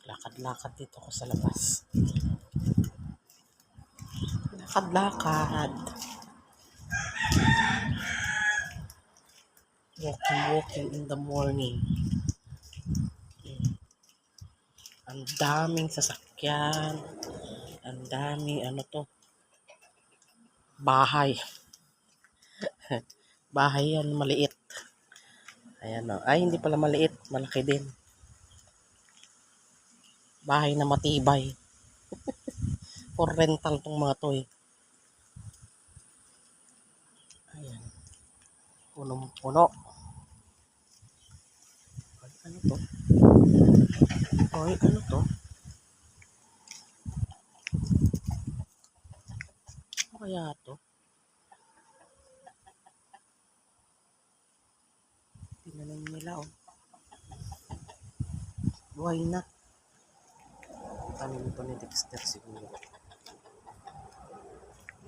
Lakad-lakad dito ko sa labas. Lakad-lakad. Walking in the morning. Ang daming sasakyan. Ang daming bahay. Bahay yan, maliit. Ayan o. Ay, hindi pala maliit. Malaki din. Bahay na matibay. For rental tong mga to eh. Ayan. Punong-puno. Ay, ano to? Ay, ano to? Ano kaya to? Tinanim nila oh. Buhay na. Tanim ito ni Dexter siguro.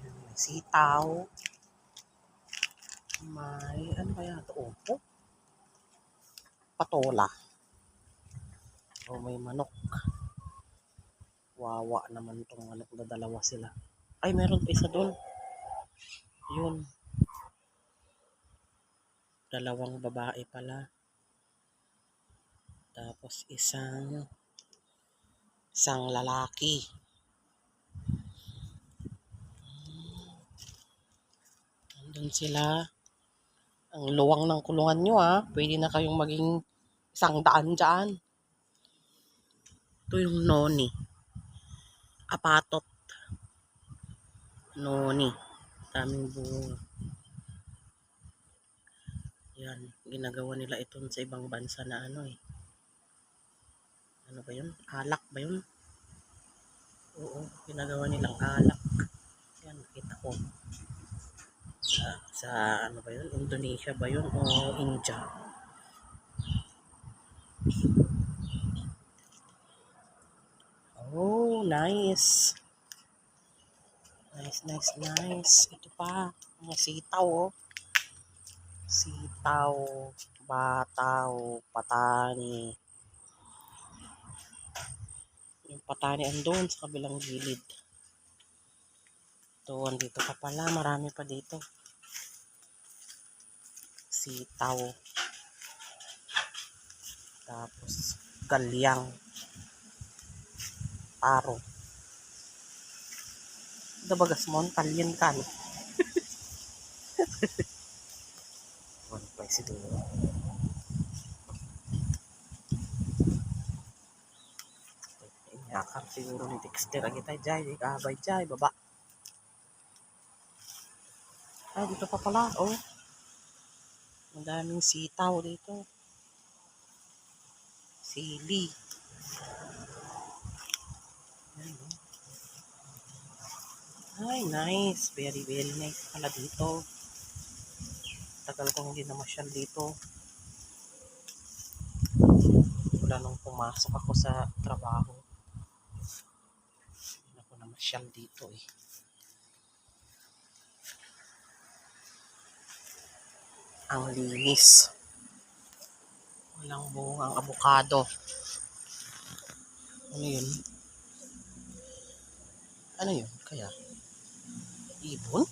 May sitaw. May ano kaya ito? Opo? Patola. O may manok. Wawa naman itong manok na dalawa sila. Ay, meron pa isa doon. Yun. Dalawang babae pala. Tapos isang lalaki. Nandun sila. Ang luwang ng kulungan nyo ha. Pwede na kayong maging 100 dyan. Ito yung noni. Apatot. Noni. Daming bunga. Yan. Ginagawa nila ito sa ibang bansa na ano eh. Ano ba yun? Alak ba yun? Oo. Ginagawa nilang alak. Yan. Nakita ko. Sa ano ba yun? Indonesia ba yun? O India? Oh, nice. Nice. Ito pa. Mga sitaw, oh. Sitaw, bataw, patani. Yung patani andun sa kabilang gilid. Ito, andito pa pala. Marami pa dito. Sitaw. Tapos, galyang. Taro. Dabagas mo, talyan ka, no? One place ito. Yakap siguro ni Dexter. Agi tayo dyan. Ikabay dyan. Baba. Ay, dito pa pala. Oh. Ang daming sitaw dito. Sili. Ayan, oh. Ay, nice. Very nice pala dito. Tagal kong hindi namasyal dito. Wala nung pumasok ako sa trabaho. Hindi ako namasyal dito eh. Ang linis. Walang bungang abukado. Ano yun? Ano yun? Kaya? Ibon?